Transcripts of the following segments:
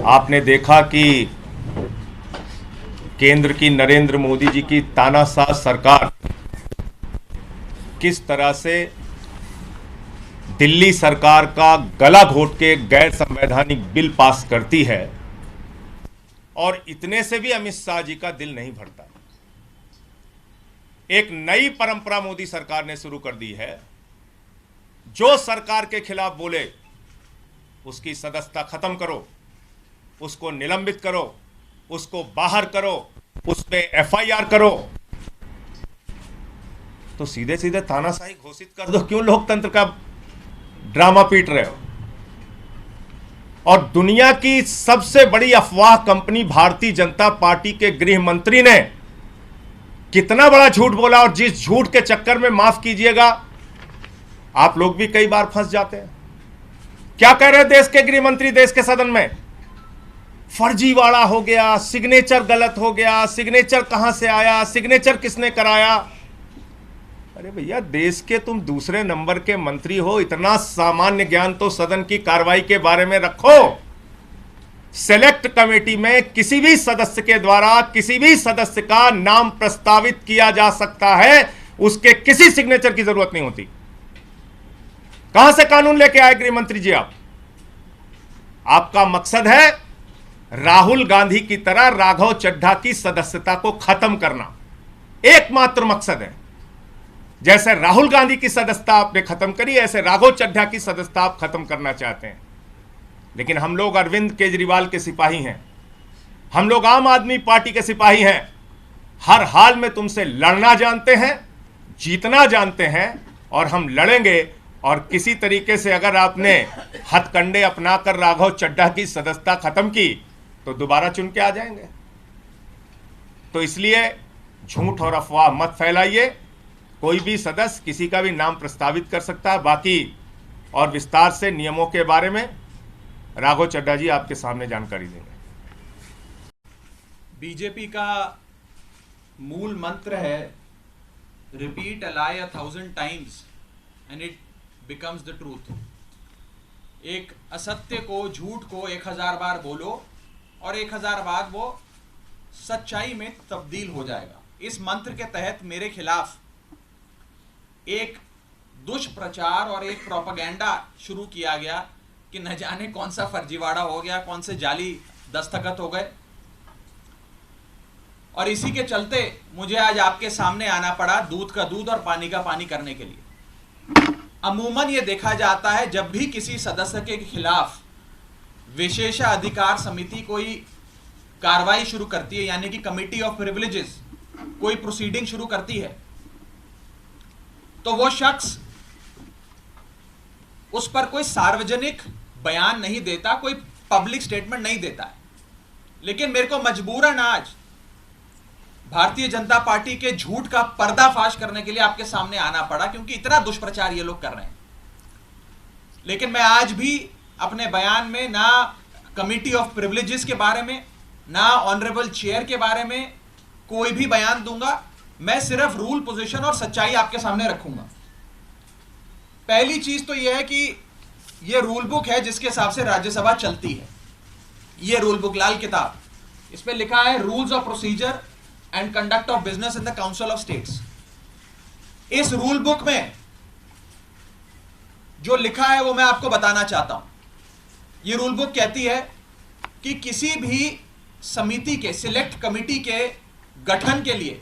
आपने देखा कि केंद्र की नरेंद्र मोदी जी की तानाशाह सरकार किस तरह से दिल्ली सरकार का गला घोट के गैर संवैधानिक बिल पास करती है, और इतने से भी अमित शाह जी का दिल नहीं भरता। एक नई परंपरा मोदी सरकार ने शुरू कर दी है। जो सरकार के खिलाफ बोले उसकी सदस्यता खत्म करो, उसको निलंबित करो, उसको बाहर करो, उस पे एफआईआर करो। तो सीधे सीधे तानाशाही घोषित कर दो। क्यों लोकतंत्र का ड्रामा पीट रहे हो? और दुनिया की सबसे बड़ी अफवाह कंपनी भारतीय जनता पार्टी के गृह मंत्री ने कितना बड़ा झूठ बोला, और जिस झूठ के चक्कर में, माफ कीजिएगा, आप लोग भी कई बार फंस जाते हैं। क्या कह रहे हैं देश के गृह मंत्री देश के सदन में? फर्जीवाड़ा हो गया, सिग्नेचर गलत हो गया, सिग्नेचर कहां से आया, सिग्नेचर किसने कराया। अरे भैया, देश के तुम दूसरे नंबर के मंत्री हो, इतना सामान्य ज्ञान तो सदन की कार्रवाई के बारे में रखो। सेलेक्ट कमेटी में किसी भी सदस्य के द्वारा किसी भी सदस्य का नाम प्रस्तावित किया जा सकता है, उसके किसी सिग्नेचर की जरूरत नहीं होती। कहां से कानून लेके आए गृह मंत्री जी आप? आपका मकसद है राहुल गांधी की तरह राघव चड्ढा की सदस्यता को खत्म करना। एकमात्र मकसद है। जैसे राहुल गांधी की सदस्यता आपने खत्म करी, ऐसे राघव चड्ढा की सदस्यता आप खत्म करना चाहते हैं। लेकिन हम लोग अरविंद केजरीवाल के सिपाही हैं, हम लोग आम आदमी पार्टी के सिपाही हैं। हर हाल में तुमसे लड़ना जानते हैं, जीतना जानते हैं, और हम लड़ेंगे। और किसी तरीके से अगर आपने हथकंडे अपनाकर राघव चड्ढा की सदस्यता खत्म की तो दोबारा चुन के आ जाएंगे। तो इसलिए झूठ और अफवाह मत फैलाइए। कोई भी सदस्य किसी का भी नाम प्रस्तावित कर सकता है। बाकी और विस्तार से नियमों के बारे में राघव चड्ढा जी आपके सामने जानकारी देंगे। बीजेपी का मूल मंत्र है, repeat a lie 1000 times and it becomes the truth. एक असत्य को, झूठ को 1000 बार बोलो और 1000 बार वो सच्चाई में तब्दील हो जाएगा। इस मंत्र के तहत मेरे खिलाफ एक दुष्प्रचार और एक प्रोपेगेंडा शुरू किया गया कि न जाने कौन सा फर्जीवाड़ा हो गया, कौन से जाली दस्तखत हो गए, और इसी के चलते मुझे आज आपके सामने आना पड़ा दूध का दूध और पानी का पानी करने के लिए। अमूमन ये देखा जाता है जब भी किसी सदस्य के खिलाफ विशेषाधिकार समिति कोई कार्रवाई शुरू करती है, यानी कि कमिटी ऑफ प्रिविलेजेस कोई प्रोसीडिंग शुरू करती है, तो वो शख्स उस पर कोई सार्वजनिक बयान नहीं देता, कोई पब्लिक स्टेटमेंट नहीं देता है। लेकिन मेरे को मजबूरन आज भारतीय जनता पार्टी के झूठ का पर्दाफाश करने के लिए आपके सामने आना पड़ा, क्योंकि इतना दुष्प्रचार ये लोग कर रहे हैं। लेकिन मैं आज भी अपने बयान में ना कमिटी ऑफ प्रिविलेजेस के बारे में, ना ऑनरेबल चेयर के बारे में कोई भी बयान दूंगा। मैं सिर्फ रूल, पोजीशन और सच्चाई आपके सामने रखूंगा। पहली चीज तो यह है कि यह रूल बुक है जिसके हिसाब से राज्यसभा चलती है। यह रूल बुक, लाल किताब, इस पे लिखा है rules of procedure and conduct of business in the council of states. इस रूल बुक में जो लिखा है वो मैं आपको बताना चाहता हूं। यह रूल बुक कहती है कि किसी भी समिति के, सिलेक्ट कमिटी के गठन के लिए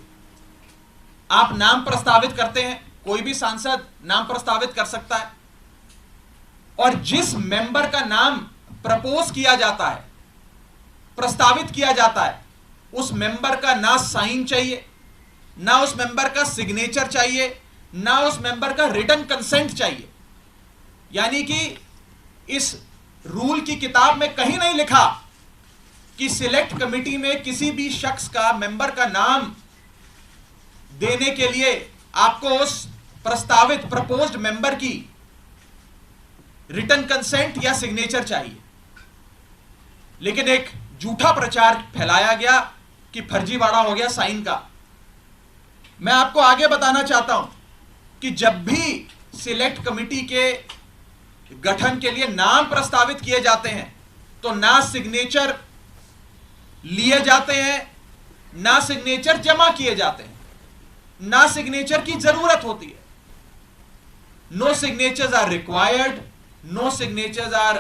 आप नाम प्रस्तावित करते हैं, कोई भी सांसद नाम प्रस्तावित कर सकता है, और जिस मेंबर का नाम प्रपोज किया जाता है, प्रस्तावित किया जाता है, उस मेंबर का ना साइन चाहिए, ना उस मेंबर का सिग्नेचर चाहिए, ना उस मेंबर का रिटन कंसेंट चाहिए। यानी कि इस रूल की किताब में कहीं नहीं लिखा कि सिलेक्ट कमिटी में किसी भी शख्स का, मेंबर का नाम देने के लिए आपको उस प्रस्तावित, प्रपोज्ड मेंबर की रिटन कंसेंट या सिग्नेचर चाहिए। लेकिन एक झूठा प्रचार फैलाया गया कि फर्जीवाड़ा हो गया साइन का। मैं आपको आगे बताना चाहता हूं कि जब भी सिलेक्ट कमिटी के गठन के लिए नाम प्रस्तावित किए जाते हैं तो ना सिग्नेचर लिए जाते हैं, ना सिग्नेचर जमा किए जाते हैं, ना सिग्नेचर की जरूरत होती है। No signatures are required, no signatures are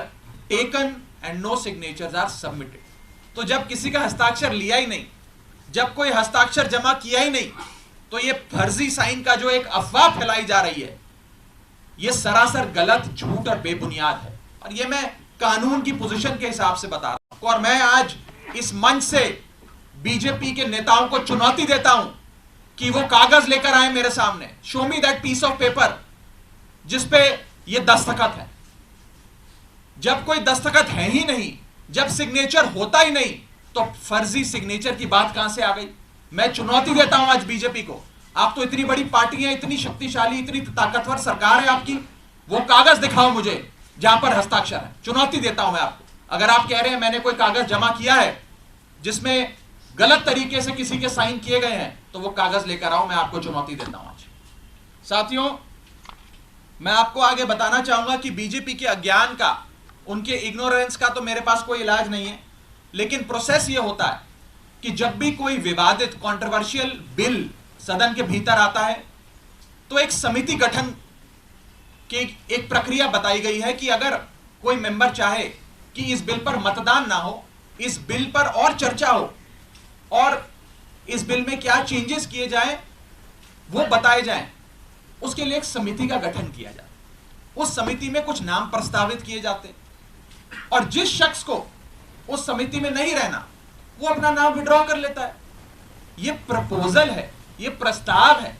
taken and no signatures are submitted. तो जब किसी का हस्ताक्षर लिया ही नहीं, जब कोई हस्ताक्षर जमा किया ही नहीं, तो यह फर्जी साइन का जो एक अफवाह फैलाई जा रही है, यह सरासर गलत, झूठ और बेबुनियाद है। और यह मैं कानून की पोजीशन के हिसाब से बता रहा हूं। और मैं आज इस मंच से बीजेपी के नेताओं को चुनौती देता हूं कि वो कागज लेकर आए मेरे सामने, show me that piece of paper जिसपे ये दस्तखत है। जब कोई दस्तखत है ही नहीं, जब सिग्नेचर होता ही नहीं, तो फर्जी सिग्नेचर की बात कहां से आ गई? मैं चुनौती देता हूं आज बीजेपी को, आप तो इतनी बड़ी पार्टी है, इतनी शक्तिशाली, इतनी ताकतवर सरकार है आपकी, वो कागज दिखाओ मुझे जहां पर हस्ताक्षर है। चुनौती देता हूं मैं आपको। अगर आप कह रहे हैं मैंने कोई कागज जमा किया है जिसमें गलत तरीके से किसी के साइन किए गए हैं, तो वो कागज लेकर आओ, मैं आपको चुनौती देता हूं आज। साथियों, मैं आपको आगे बताना चाहूंगा कि बीजेपी के अज्ञान का, उनके इग्नोरेंस का तो मेरे पास कोई इलाज नहीं है, लेकिन प्रोसेस ये होता है कि जब भी कोई विवादित कंट्रोवर्शियल बिल सदन के भीतर आता है, तो एक समिति गठन की एक प्रक्रिया बताई गई है कि अगर कोई मेंबर चाहे कि इस बिल पर मतदान ना हो, इस बिल पर और चर्चा हो और इस बिल में क्या चेंजेस किए जाएं वो बताए जाएं, उसके लिए एक समिति का गठन किया जाता है। उस समिति में कुछ नाम प्रस्तावित किए जाते हैं और जिस शख्स को उस समिति में नहीं रहना, वो अपना नाम विड्रॉ कर लेता है। ये प्रपोजल है, ये प्रस्ताव है,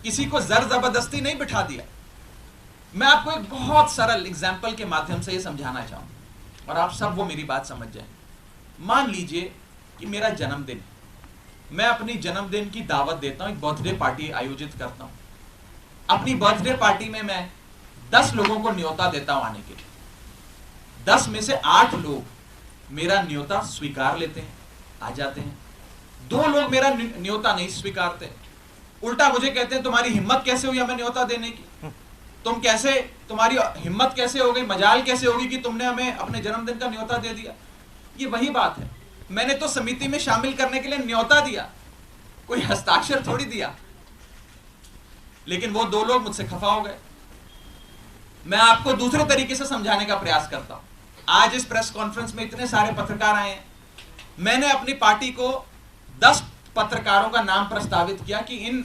किसी को जर जबरदस्ती नहीं बिठा दिया। मैं आपको एक बहुत सरल एग्जाम्पल के माध्यम से ये समझाना चाहूंगा और आप सब वो मेरी बात समझ जाए। मान लीजिए कि मेरा जन्मदिन, मैं अपनी जन्मदिन की दावत देता हूं, एक बर्थडे पार्टी आयोजित करता हूं। अपनी बर्थडे पार्टी में मैं 10 लोगों को न्योता देता हूं आने के लिए। 10 में से 8 लोग मेरा न्योता स्वीकार लेते हैं, आ जाते हैं। 2 लोग मेरा न्योता नहीं स्वीकारते, उल्टा मुझे कहते हैं तुम्हारी हिम्मत कैसे हुई हमें न्योता देने की, तुम कैसे, तुम्हारी हिम्मत कैसे हो गई, मजाल कैसे होगी कि तुमने हमें अपने जन्मदिन का न्योता दे दिया। ये वही बात है, मैंने तो समिति में शामिल करने के लिए न्योता दिया, कोई हस्ताक्षर थोड़ी दिया। लेकिन वो 2 लोग मुझसे खफा हो गए। मैं आपको दूसरे तरीके से समझाने का प्रयास करता हूं। आज इस प्रेस कॉन्फ्रेंस में इतने सारे पत्रकार आए हैं, मैंने अपनी पार्टी को 10 पत्रकारों का नाम प्रस्तावित किया कि इन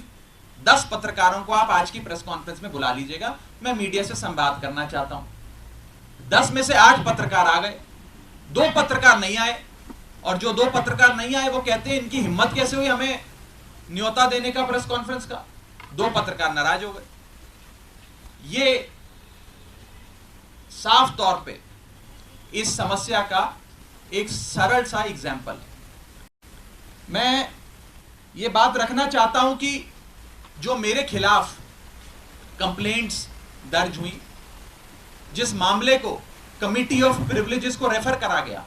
10 पत्रकारों को आप आज की प्रेस कॉन्फ्रेंस में बुला लीजिएगा, मैं मीडिया से संवाद करना चाहता हूं। 10 में से 8 पत्रकार आ गए, 2 पत्रकार नहीं आए, और जो 2 पत्रकार नहीं आए वो कहते हैं इनकी हिम्मत कैसे हुई हमें न्योता देने का प्रेस कॉन्फ्रेंस का। 2 पत्रकार नाराज हो गए। ये साफ तौर पे इस समस्या का एक सरल सा एग्जाम्पल है। मैं ये बात रखना चाहता हूं कि जो मेरे खिलाफ कंप्लेंट्स दर्ज हुई, जिस मामले को कमिटी ऑफ प्रिविलेजेस को रेफर करा गया,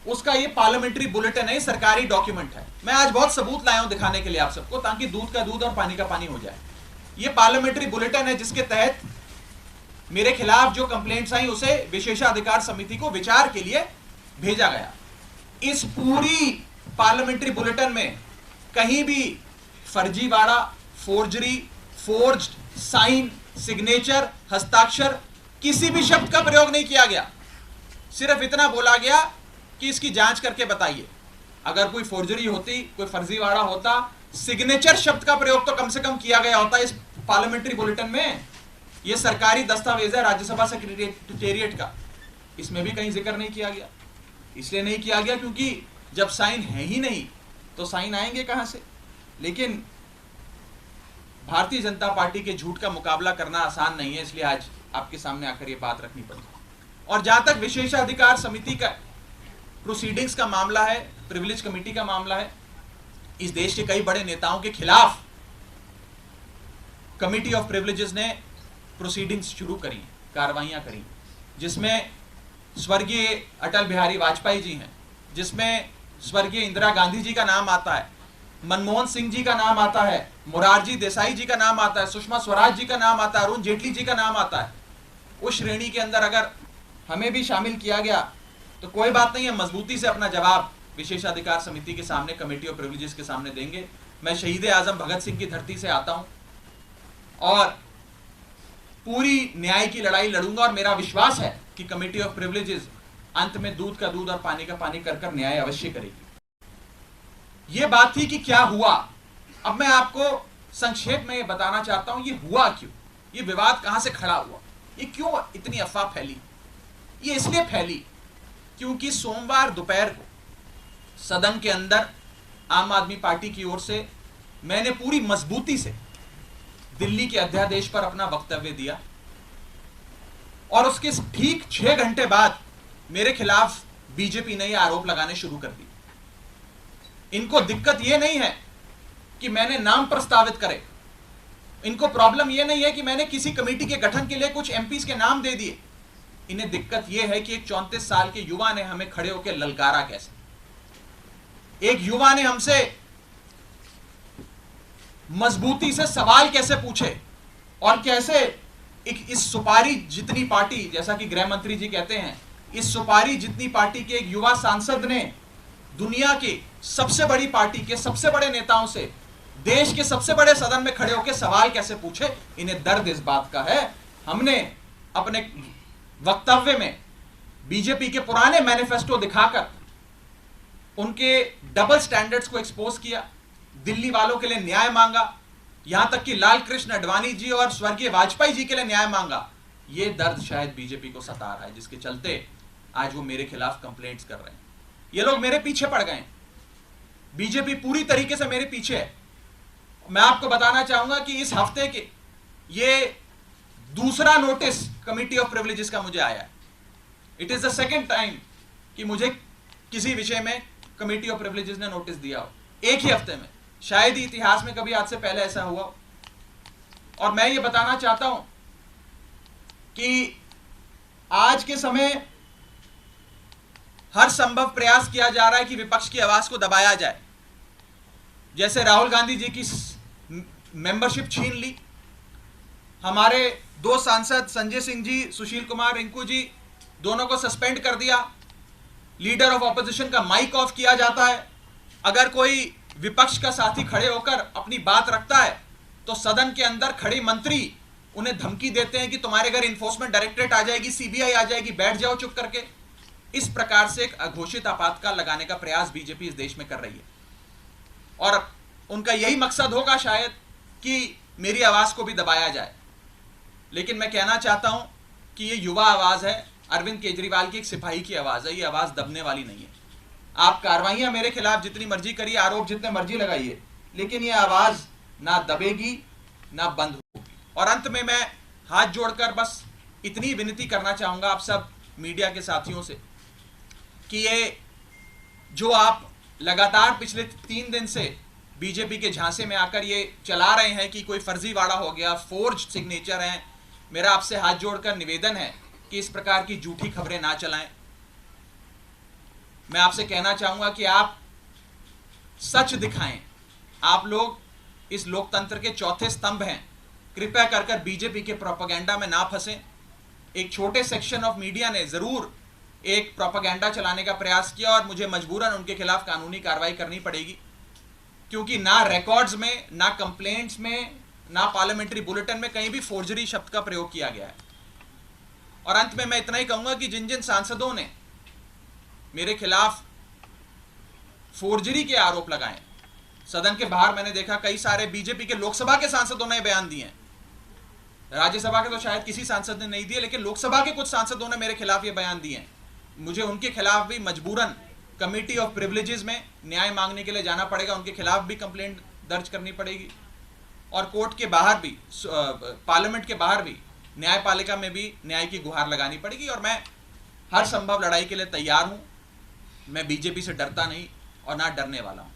उसका ये पार्लियामेंट्री बुलेटिन है, सरकारी डॉक्यूमेंट है। मैं आज बहुत सबूत लाया हूं दिखाने के लिए आप सबको, ताकि दूध का दूध और पानी का पानी हो जाए। ये पार्लियामेंट्री बुलेटिन है जिसके तहत मेरे खिलाफ जो कंप्लेंट्स आई उसे विशेषाधिकार समिति को विचार के लिए भेजा गया। इस पूरी पार्लियामेंट्री बुलेटिन में कहीं भी फर्जीवाड़ा, फोर्जरी, फोर्ज्ड साइन, सिग्नेचर, हस्ताक्षर, किसी भी शब्द का प्रयोग नहीं किया गया। सिर्फ इतना बोला गया कि इसकी जांच करके बताइए। अगर कोई फोर्जरी होती, कोई फर्जीवाड़ा होता, सिग्नेचर शब्द का प्रयोग तो कम से कम किया गया होता इस पार्लियामेंट्री बुलेटिन में। यह सरकारी दस्तावेज है राज्यसभा सेक्रेटेरिएट का, इसमें भी कहीं जिक्र नहीं किया गया। इसलिए नहीं किया गया क्योंकि जब साइन है ही नहीं तो साइन आएंगे कहां से। लेकिन भारतीय जनता पार्टी के झूठ का मुकाबला करना आसान नहीं है, इसलिए आज आपके सामने आकर यह बात रखनी पड़ी। और जहां तक विशेषाधिकार समिति का प्रोसीडिंग्स का मामला है, प्रिविलेज कमेटी का मामला है, इस देश के कई बड़े नेताओं के खिलाफ कमिटी ऑफ प्रिविलेजेस ने प्रोसीडिंग्स शुरू करी, कार्रवाइयां करी, जिसमें स्वर्गीय अटल बिहारी वाजपेयी जी हैं, जिसमें स्वर्गीय इंदिरा गांधी जी का नाम आता है, मनमोहन सिंह जी का नाम आता है, मोरारजी देसाई जी का नाम आता है, सुषमा स्वराज जी का नाम आता है, अरुण जेटली जी का नाम आता है। उस श्रेणी के अंदर अगर हमें भी शामिल किया गया तो कोई बात नहीं है, मजबूती से अपना जवाब विशेषाधिकार समिति के सामने, कमेटी ऑफ प्रिविलेजेस के सामने देंगे। मैं शहीद आजम भगत सिंह की धरती से आता हूं और पूरी न्याय की लड़ाई लड़ूंगा, और मेरा विश्वास है कि कमेटी ऑफ प्रिविलेजेस अंत में दूध का दूध और पानी का पानी कर न्याय अवश्य करेगी। यह बात थी कि क्या हुआ। अब मैं आपको संक्षेप में यह बताना चाहता हूं, यह हुआ क्यों, यह विवाद कहां से खड़ा हुआ, ये क्यों इतनी अफवाह फैली। ये इसलिए फैली क्योंकि सोमवार दोपहर को सदन के अंदर आम आदमी पार्टी की ओर से मैंने पूरी मजबूती से दिल्ली के अध्यादेश पर अपना वक्तव्य दिया, और उसके ठीक 6 घंटे बाद मेरे खिलाफ बीजेपी ने यह आरोप लगाने शुरू कर दिए। इनको दिक्कत यह नहीं है कि मैंने नाम प्रस्तावित करे, इनको प्रॉब्लम यह नहीं है कि मैंने किसी कमेटी के गठन के लिए कुछ एमपीज के नाम दे दिए। इन्हें दिक्कत यह है कि एक 34 साल के युवा ने हमें खड़े होकर ललकारा कैसे, एक युवा ने हमसे मजबूती से सवाल कैसे पूछे, और कैसे इस सुपारी जितनी पार्टी, जैसा कि गृह मंत्री जी कहते हैं, इस सुपारी जितनी पार्टी के एक युवा सांसद ने दुनिया की सबसे बड़ी पार्टी के सबसे बड़े नेताओं से देश के सबसे बड़े सदन में खड़े होकर सवाल कैसे पूछे। इन्हें दर्द इस बात का है। हमने अपने वक्तव्य में बीजेपी के पुराने मैनिफेस्टो दिखाकर उनके डबल स्टैंडर्ड्स को एक्सपोज किया, दिल्ली वालों के लिए न्याय मांगा, यहां तक कि लाल कृष्ण आडवाणी जी और स्वर्गीय वाजपेयी जी के लिए न्याय मांगा। यह दर्द शायद बीजेपी को सता रहा है, जिसके चलते आज वो मेरे खिलाफ कंप्लेंट्स कर रहे हैं। ये लोग मेरे पीछे पड़ गए, बीजेपी पूरी तरीके से मेरे पीछे है। मैं आपको बताना चाहूंगा कि इस हफ्ते के ये दूसरा नोटिस कमेटी ऑफ प्रिविलेजेस का मुझे आया है। It is the second time कि मुझे किसी विषय में कमेटी ऑफ प्रिविलेजेस ने नोटिस दिया हो एक ही हफ्ते में। शायद ही इतिहास में कभी आज से पहले ऐसा हुआ हो। और मैं ये बताना चाहता हूं कि आज के समय हर संभव प्रयास किया जा रहा है कि विपक्ष की आवाज को दबाया जाए। जैसे राहुल गांधी जी की मेंबरशिप छीन ली, हमारे 2 सांसद संजय सिंह जी, सुशील कुमार रिंकू जी, दोनों को सस्पेंड कर दिया, लीडर ऑफ ऑपोजिशन का माइक ऑफ किया जाता है। अगर कोई विपक्ष का साथी खड़े होकर अपनी बात रखता है तो सदन के अंदर खड़े मंत्री उन्हें धमकी देते हैं कि तुम्हारे घर इन्फोर्समेंट डायरेक्टरेट आ जाएगी, सीबीआई आ जाएगी, बैठ जाओ चुप करके। इस प्रकार से एक अघोषित आपातकाल लगाने का प्रयास बीजेपी इस देश में कर रही है, और उनका यही मकसद होगा शायद कि मेरी आवाज को भी दबाया जाए। लेकिन मैं कहना चाहता हूं कि ये युवा आवाज है, अरविंद केजरीवाल की एक सिपाही की आवाज है, ये आवाज दबने वाली नहीं है। आप कार्रवाइयां मेरे खिलाफ जितनी मर्जी करिए, आरोप जितने मर्जी लगाइए, लेकिन ये आवाज ना दबेगी ना बंद होगी। और अंत में मैं हाथ जोड़कर बस इतनी विनती करना चाहूंगा आप सब मीडिया के साथियों से कि ये जो आप लगातार पिछले 3 दिन से बीजेपी के झांसे में आकर ये चला रहे हैं कि कोई फर्जीवाड़ा हो गया, फोर्ज सिग्नेचर हैं, मेरा आपसे हाथ जोड़कर निवेदन है कि इस प्रकार की झूठी खबरें ना चलाएं। मैं आपसे कहना चाहूंगा कि आप सच दिखाएं। आप लोग इस लोकतंत्र के चौथे स्तंभ हैं, कृपया कर बीजेपी के प्रोपेगेंडा में ना फंसें। एक छोटे सेक्शन ऑफ मीडिया ने जरूर एक प्रोपेगेंडा चलाने का प्रयास किया, और मुझे मजबूरन उनके खिलाफ कानूनी कार्रवाई करनी पड़ेगी, क्योंकि ना रिकॉर्ड्स में, ना कंप्लेंट्स में, ना पार्लियामेंट्री बुलेटिन में कहीं भी फोर्जरी शब्द का प्रयोग किया गया है। और अंत में मैं इतना ही कहूंगा कि जिन जिन सांसदों ने मेरे खिलाफ फोर्जरी के आरोप लगाए, सदन के बाहर मैंने देखा कई सारे बीजेपी के लोकसभा के सांसदों ने बयान दिए, राज्यसभा के तो शायद किसी सांसद ने नहीं दिए, लेकिन लोकसभा के कुछ सांसदों ने मेरे खिलाफ ये बयान दिए। मुझे उनके खिलाफ भी मजबूरन कमेटी ऑफ प्रिविलेजेस में न्याय मांगने के लिए जाना पड़ेगा, उनके खिलाफ भी कंप्लेंट दर्ज करनी पड़ेगी, और कोर्ट के बाहर भी, पार्लियामेंट के बाहर भी, न्यायपालिका में भी न्याय की गुहार लगानी पड़ेगी। और मैं हर संभव लड़ाई के लिए तैयार हूं। मैं बीजेपी से डरता नहीं और ना डरने वाला हूं।